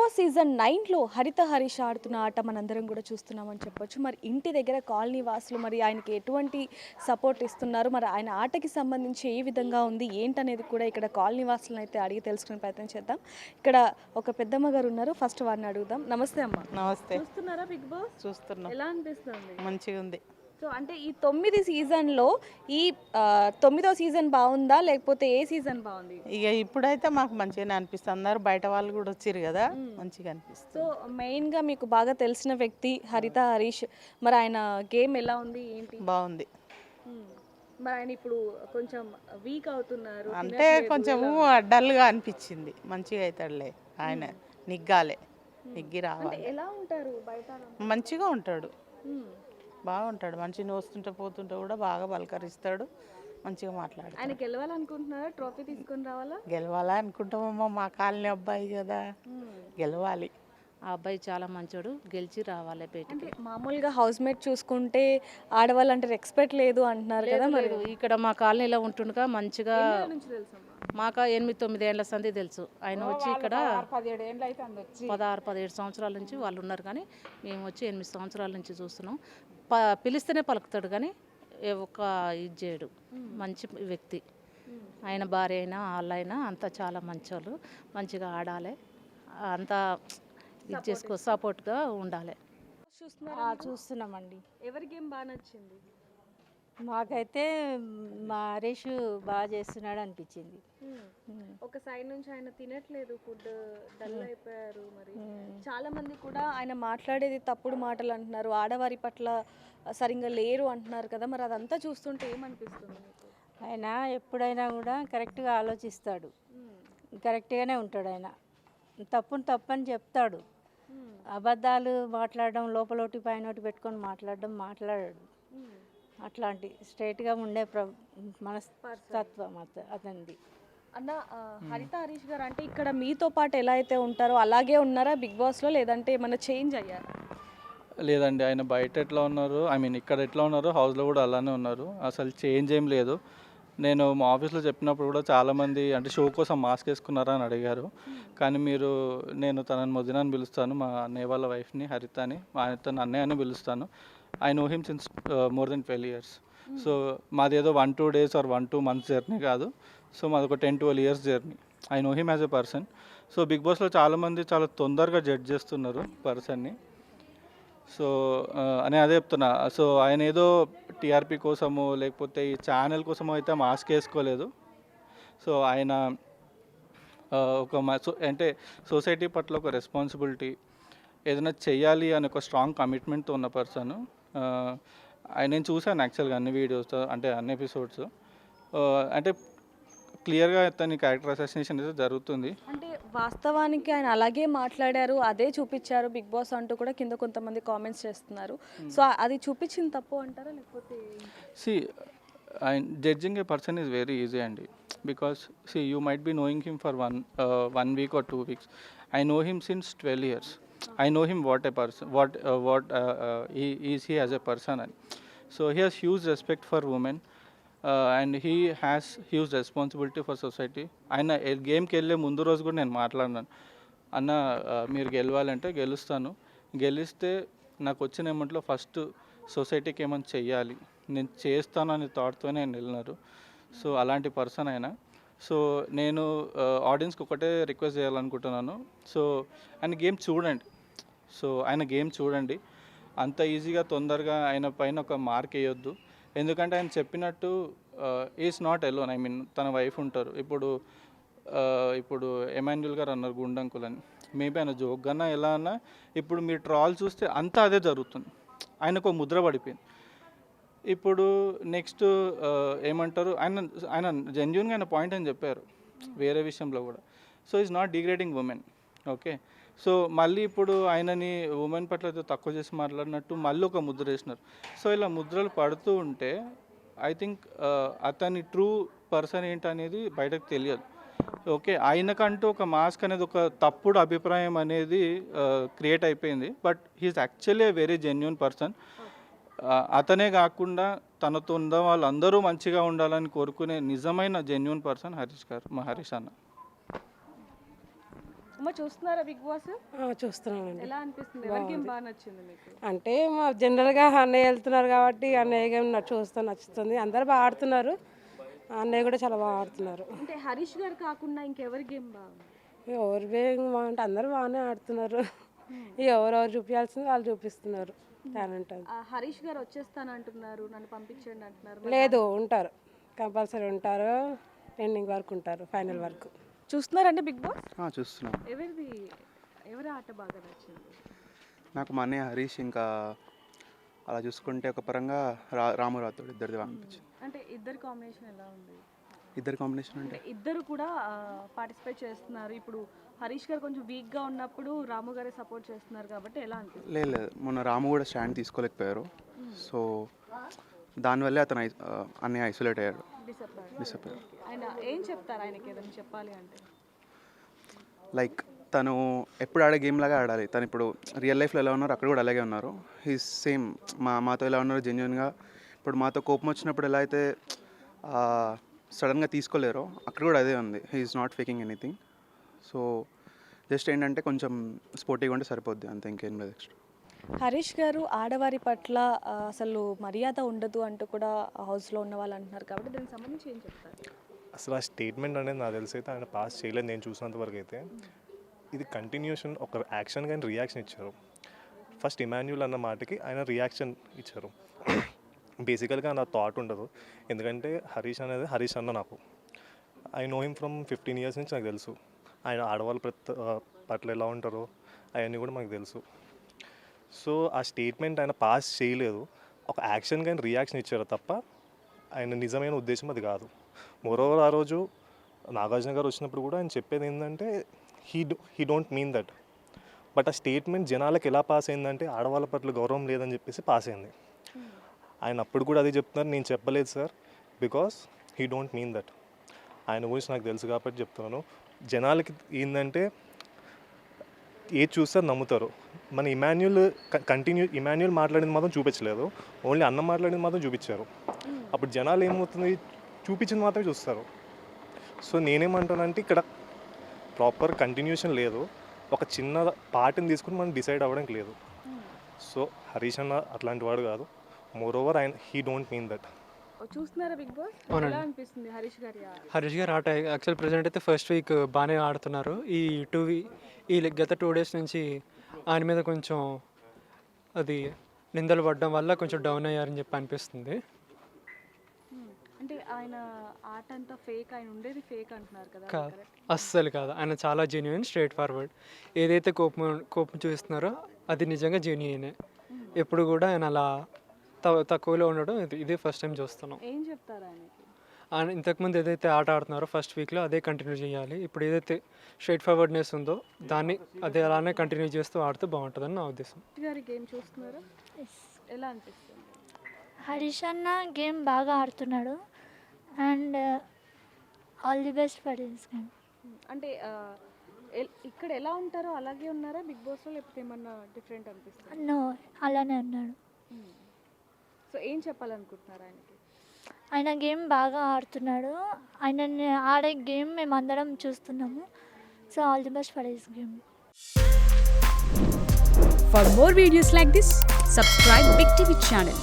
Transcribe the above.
Boss season 9లో హరిత హరీష్ ఆడుతున్న ఆట మనందరం కూడా చూస్తున్నామని చెప్పొచ్చు. మరి ఇంటి దగ్గర కాలనీ వాసులు మరి ఆయనకి ఎటువంటి సపోర్ట్ ఇస్తున్నారు, మరి ఆయన ఆటకి సంబంధించి ఏ విధంగా ఉంది ఏంటనేది కూడా ఇక్కడ కాలనీ వాసులను అయితే అడిగి తెలుసుకునే ప్రయత్నం చేద్దాం. ఇక్కడ ఒక పెద్దమ్మ గారు ఉన్నారు, ఫస్ట్ వారిని అడుగుదాం. నమస్తే అమ్మ. నమస్తే. చూస్తున్నారా బిగ్ బాస్? చూస్తున్నాం. ఎలా అనిపిస్తుంది? మంచిగా ఉంది. సో అంటే ఈ 9 సీజన్లో ఈ 9వ సీజన్ బాగుందా లేకపోతే ఏ సీజన్ బాగుంది? ఇక ఇప్పుడైతే మాకు మంచిగానే అనిపిస్తుంది. అందరు బయట వాళ్ళు కూడా వచ్చారు కదా, మంచిగా అనిపిస్తుంది. సో మెయిన్గా మీకు బాగా తెలిసిన వ్యక్తి హరిత హరీష్, మరి ఆయన గేమ్ ఎలా ఉంది ఏంటి? బాగుంది. మరి ఆయన ఇప్పుడు కొంచెం వీక్ అవుతున్నారు అంటే కొంచెము డల్గా అనిపించింది. మంచిగా అవుతాడులే ఆయన, నెగ్గి రావాలి. ఎలా ఉంటారు బయట? మంచిగా ఉంటాడు, బాగుంటాడు. మంచిగా వస్తుంటే పోతుంటే కూడా బాగా పలకరిస్తాడు, మంచిగా మాట్లాడు. ఆయన గెలవాలనుకుంటున్నారా? ట్రోఫీ తీసుకొని రావాలా? గెలవాలా అనుకుంటామమ్మా, మా కాలనీ అబ్బాయి కదా, గెలవాలి. ఆ అబ్బాయి చాలా మంచోడు, గెలిచి రావాలి బయటికి. మామూలుగా హౌస్ మేట్ చూసుకుంటే ఆడవాళ్ళు అంటే రెస్పెక్ట్ లేదు అంటున్నారు కదా, మరి ఇక్కడ మా కాలనీలో ఉంటుండగా మంచిగా మాకు 8-9 ఏళ్ల సంది తెలుసు. ఆయన వచ్చి ఇక్కడ 16-17 సంవత్సరాల నుంచి వాళ్ళు ఉన్నారు, కానీ మేము వచ్చి 8 సంవత్సరాల నుంచి చూస్తున్నాం. పిలిస్తేనే పలుకుతాడు, కానీ ఒక ఇది చేయడు. మంచి వ్యక్తి. ఆయన భార్య అయినా వాళ్ళైనా అంతా చాలా మంచోళ్ళు. మంచిగా ఆడాలి, అంతా ఇది చేసుకో, సపోర్ట్గా ఉండాలి. చూస్తున్నామండి. ఎవరి గేమ్ బాగా నచ్చింది? మాకైతే మా హరీష్ బాగా చేస్తున్నాడు అనిపించింది. ఒక సైడ్ నుంచి ఆయన తినట్లేదు, ఫుడ్ డల్ అయిపోయారు. మరి చాలా మంది కూడా ఆయన మాట్లాడేది తప్పుడు మాటలు అంటున్నారు, ఆడవారి పట్ల సరిగ్గా లేరు అంటున్నారు కదా, మరి అదంతా చూస్తుంటే ఏమనిపిస్తుంది మీకు? ఆయన ఎప్పుడైనా కూడా కరెక్ట్గా ఆలోచిస్తాడు, కరెక్ట్గానే ఉంటాడు. ఆయన తప్పని చెప్తాడు. అబద్ధాలు మాట్లాడడం, లోపలోటి పైనోటి పెట్టుకొని మాట్లాడాడు. అట్లాంటి స్ట్రైట్గా ఉండే మనస్తత్వం అతనిది. అన్న, హరిత హరీష్ గారు అంటే ఇక్కడ మీతో పాటు ఎలా అయితే ఉంటారో అలాగే ఉన్నారా బిగ్ బాస్లో, లేదంటే ఏమైనా చేంజ్ అయ్యారా? లేదండి, ఆయన బయట ఎట్లా ఉన్నారు, ఇక్కడ ఎట్లా ఉన్నారో హౌస్లో కూడా అలానే ఉన్నారు. అసలు చేంజ్ ఏం లేదు. నేను మా ఆఫీస్లో చెప్పినప్పుడు కూడా చాలామంది అంటే షో కోసం మాస్క్ వేసుకున్నారా అని అడిగారు. కానీ నేను తనని మొదన అని పిలుస్తాను, మా అన్నయ్య వాళ్ళ వైఫ్ని హరిత అని, తన అన్నయ్య అని పిలుస్తాను. I know him since more than 12 years. So మాదేదో 1-2 days ఆర్ 1-2 months జర్నీ కాదు. సో మాది ఒక 10-12 years జర్నీ. I know him as a person. So Bigg బాస్లో చాలామంది చాలా తొందరగా జడ్జ్ చేస్తున్నారు పర్సన్ని. సో నేను అదే చెప్తున్నా. సో ఆయన ఏదో టీఆర్పీ కోసమో లేకపోతే ఈ ఛానల్ కోసమో అయితే మాస్క్ వేసుకోలేదు. సో ఆయన అంటే సొసైటీ పట్ల ఒక రెస్పాన్సిబిలిటీ, ఏదైనా చెయ్యాలి అనే ఒక స్ట్రాంగ్ కమిట్మెంట్తో ఉన్న పర్సన్. నేను చూశాను యాక్చువల్గా అన్ని వీడియోస్, అంటే అన్ని ఎపిసోడ్స్. అంటే క్లియర్గా తన క్యారెక్టర్ అసాసినేషన్ అయితే జరుగుతుంది. అంటే వాస్తవానికి ఆయన అలాగే మాట్లాడారు, అదే చూపించారు బిగ్ బాస్ అంటూ కూడా కింద కొంతమంది కామెంట్స్ చేస్తున్నారు. సో అది చూపించిన తప్పు అంటారా, లేకపోతే? Judging a person is very easy అండి. Because you might be knowing him for one week or 2 weeks. I know him since 12 years. I know him what a person, what he as a person. So he has huge respect for women, and he has huge responsibility for society. ఆయన గేమ్కి వెళ్ళే ముందు రోజు కూడా నేను మాట్లాడినాను, అన్న మీరు గెలవాలంటే గెలుస్తాను, గెలిస్తే నాకు వచ్చిన అమౌంట్లో ఫస్ట్ సొసైటీకి ఏమైనా చెయ్యాలి, నేను చేస్తాను అనే థాట్తోనే ఆయన వెళ్ళినారు. సో అలాంటి పర్సన్ ఆయన. సో నేను ఆడియన్స్కి ఒకటే రిక్వెస్ట్ చేయాలనుకుంటున్నాను. సో ఆయన గేమ్ చూడండి. అంత ఈజీగా తొందరగా ఆయన పైన ఒక మార్క్ వేయొద్దు. ఎందుకంటే ఆయన చెప్పినట్టు ఈజ్ నాట్ ఎలోన్. తన వైఫ్ ఉంటారు. ఇప్పుడు ఎమాన్యుల్ గారు అన్నారు గుండంకుల్ అని, మేబీ ఆయన జోక్గానా ఎలా అన్నా ఇప్పుడు మీరు ట్రాల్ చూస్తే అంతా అదే జరుగుతుంది. ఆయనకు ఒక ముద్ర పడిపోయింది. ఇప్పుడు నెక్స్ట్ ఏమంటారు, ఆయన జెన్యూన్గా ఆయన పాయింట్ అని చెప్పారు వేరే విషయంలో కూడా. So is not degrading women. Okay. So మళ్ళీ ఇప్పుడు ఆయనని ఉమెన్ పట్ల తక్కువ చేసి మాట్లాడినట్టు మళ్ళీ ఒక ముద్ర వేసినారు. సో ఇలా ముద్రలు పడుతూ ఉంటే ఐ థింక్ అతని ట్రూ పర్సన్ ఏంటనేది బయటకు తెలియదు. ఓకే, ఆయనకంటూ ఒక మాస్క్ అనేది ఒక తప్పుడు అభిప్రాయం అనేది క్రియేట్ అయిపోయింది. But he's actually a very genuine person. అతనే కాకుండా తనతో ఉన్న వాళ్ళందరూ మంచిగా ఉండాలని కోరుకునే నిజమైన జెన్యూన్ పర్సన్ హరీష్ గారు, మా హరీష్ అన్న. అమ్మ చూస్తున్నారా బిగ్ బాస్? చూస్తున్నానండి. ఎలా అనిపిస్తుంది? ఎవరి గేమ్ బాగా నచ్చింది మీకు? అంటే మా జనరల్గా అన్నయ్య వెళ్తున్నారు కాబట్టి అన్నయ్య గేమ్ నచ్చుతుంది. అందరు బాగా ఆడుతున్నారు, అన్నయ్య కూడా చాలా బాగా ఆడుతున్నారు. అంటే హరీష్ గారు కాకుండా ఇంకెవరి గేమ్ బాగుంది? ఎవరి గేమ్ అంటే అందరు బాగానే ఆడుతున్నారు. ఎవరెవరు చూపించాల్సింది వాళ్ళు చూపిస్తున్నారు టాలెంట్ అది. హరీష్ గారు వచ్చేస్తానంటున్నారు, నన్ను పంపించండి అంటున్నారు. లేదు, ఉంటారు, కంపల్సరీ ఉంటారు, ఎండింగ్ వరకు ఉంటారు, ఫైనల్ వరకు. చూస్తున్నారండి బిగ్ బాస్? చూస్తున్నాం. ఎవరి ఆట బాగా నచ్చింది? నాకు మా అన్నయ్య హరీష్, ఇంకా అలా చూసుకుంటే ఒక పరంగా రాము రాథోడ్ ఇద్దరిది బాగా అనిపించింది. అంటే ఇద్దరు కాంబినేషన్ ఎలా ఉంది? ఇద్దరు కాంబినేషన్ అంటే ఇద్దరు కూడా పార్టిసిపేట్ చేస్తున్నారు. ఇప్పుడు హరీష్ గారు కొంచెం వీక్గా ఉన్నప్పుడు రాము గారే సపోర్ట్ చేస్తున్నారు కాబట్టి ఎలా అనిపిస్తుంది? లేదు, మొన్న రాము కూడా స్టాండ్ తీసుకోలేకపోయారు. సో దానివల్లే అతను అన్నయ్య ఐసోలేట్ అయ్యాడు, డిసప్పాయింట్. ఆయన ఏం చెప్తారు? ఆయనకి ఏదైనా చెప్పాలి అంటే లైక్ తను ఎప్పుడు ఆడే గేమ్ లాగా ఆడాలి. తను ఇప్పుడు రియల్ లైఫ్లో ఎలా ఉన్నారు అక్కడ కూడా అలాగే ఉన్నారు. హీస్ సేమ్ మాతో ఎలా ఉన్నారు జెన్యున్గా. ఇప్పుడు మాతో కోపం వచ్చినప్పుడు ఎలా అయితే సడన్గా తీసుకోలేరో అక్కడ కూడా అదే ఉంది. He's not faking anything. So just ఏంటంటే కొంచెం స్పోర్టివ్గా ఉంటే సరిపోద్ది, అంతే, ఇంకేం లేదు ఎక్స్ట్రా. హరీష్ గారు ఆడవారి పట్ల అసలు మర్యాద ఉండదు అంటూ కూడా హౌస్లో ఉన్న వాళ్ళు అంటున్నారు కాబట్టి దానికి సంబంధించి ఏం చెప్తారు? అసలు ఆ స్టేట్మెంట్ అనేది నాకు తెలిసి అయితే ఆయన పాస్ చేయలేదు నేను చూసినంత వరకు అయితే. ఇది కంటిన్యూషన్, ఒక యాక్షన్ కానీ రియాక్షన్ ఇచ్చారు. ఫస్ట్ ఇమాన్యుల్ అన్న మాటకి ఆయన రియాక్షన్ ఇచ్చారు. బేసికల్గా నా థాట్ ఉండదు, ఎందుకంటే హరీష్ అనేది హరీష్ అన్న నాకు I know him from 15 years నుంచి నాకు తెలుసు. ఆయన ఆడవాళ్ళ పట్ల ఎలా ఉంటారో అవన్నీ కూడా మనకు తెలుసు. సో ఆ స్టేట్మెంట్ ఆయన పాస్ చేయలేదు, ఒక యాక్షన్ కానీ రియాక్షన్ ఇచ్చారు తప్ప ఆయన నిజమైన ఉద్దేశం అది కాదు. మోరోవర్ ఆ రోజు నాగార్జున గారు వచ్చినప్పుడు కూడా ఆయన చెప్పేది ఏంటంటే he don't mean that. But ఆ స్టేట్మెంట్ జనాలకు ఎలా పాస్ అయిందంటే ఆడవాళ్ళ పట్ల గౌరవం లేదని చెప్పేసి పాస్ అయింది. ఆయన అప్పుడు కూడా అదే చెప్తున్నారు, నేను చెప్పలేదు sir, because he don't mean that. ఆయన గురించి నాకు తెలుసు కాబట్టి చెప్తున్నాను. జనాలకి ఏంటంటే ఏది చూస్తారు నమ్ముతారు. మన ఇమాన్యుల్ మాట్లాడింది మాత్రం చూపించలేదు, ఓన్లీ అన్న మాట్లాడింది మాత్రం చూపించారు. అప్పుడు జనాలు ఏమవుతుంది, చూపించింది మాత్రమే చూస్తారు. సో నేనేమంటానంటే ఇక్కడ ప్రాపర్ కంటిన్యూషన్ లేదు, ఒక చిన్న పార్ట్ని తీసుకుని మనం డిసైడ్ అవ్వడానికి లేదు. సో హరీష్ అన్న అట్లాంటి వాడు కాదు. Moreover he don't mean that. చూస్తున్నారా బిగ్ బాస్? ఎలా అనిపిస్తుంది హరీష్ గారి ఆట? హరీష్ గారు ఆట యాక్చువల్ ప్రెజెంట్ అయితే ఫస్ట్ వీక్ బాగానే ఆడుతున్నారు. ఈ గత 2 days నుంచి ఆయన మీద కొంచెం అది నిందలు పడడం వల్ల కొంచెం డౌన్ అయ్యారని చెప్పి అనిపిస్తుంది. అంటే ఆయన ఆట అంతా ఫేక్, ఆయన ఉండేది ఫేక్ అంటున్నారు కదా? కాదు, అస్సలు కాదు. ఆయన చాలా జెన్యున్, స్ట్రైట్ ఫార్వర్డ్. ఏదైతే కోపం చూపిస్తున్నారో అది నిజంగా జెన్యునే. ఎప్పుడు కూడా ఆయన అలా తక్కువలో ఉండడం ఇదే ఫస్ట్ టైం చూస్తున్నాం. ఏం చెప్తారు ఆయనకి? ఆయన ఇంతకుముందు ఏదైతే ఆట ఆడుతున్నారో ఫస్ట్ వీక్లో అదే కంటిన్యూ చేయాలి. ఇప్పుడు ఏదైతే స్ట్రైట్ ఫార్వర్డ్నెస్ ఉందో దాన్ని అదే అలానే కంటిన్యూ చేస్తూ ఆడితే బాగుంటుందని నా ఉద్దేశం. గారి గేమ్ చూస్తున్నారా? ఎలా అనిపిస్తుంది? హరీష్ అన్న గేమ్ బాగా ఆడుతున్నాడు and all the best for his game. అంటే ఇక్కడ ఎలా ఉంటారో అలాగే ఉన్నారా బిగ్ బాస్లో, లేకపోతే ఏమన్నా డిఫరెంట్ అనిపిస్తుంది? నో, అలానే ఉన్నాడు. సో ఏం చెప్పాలనుకుంటున్నారు ఆయనకి? ఆయన గేమ్ బాగా ఆడుతున్నాడు, ఆయన ఆడే గేమ్ మేము అందరం చూస్తున్నాము. So all the best for his game. For more videos like this, subscribe Big TV channel.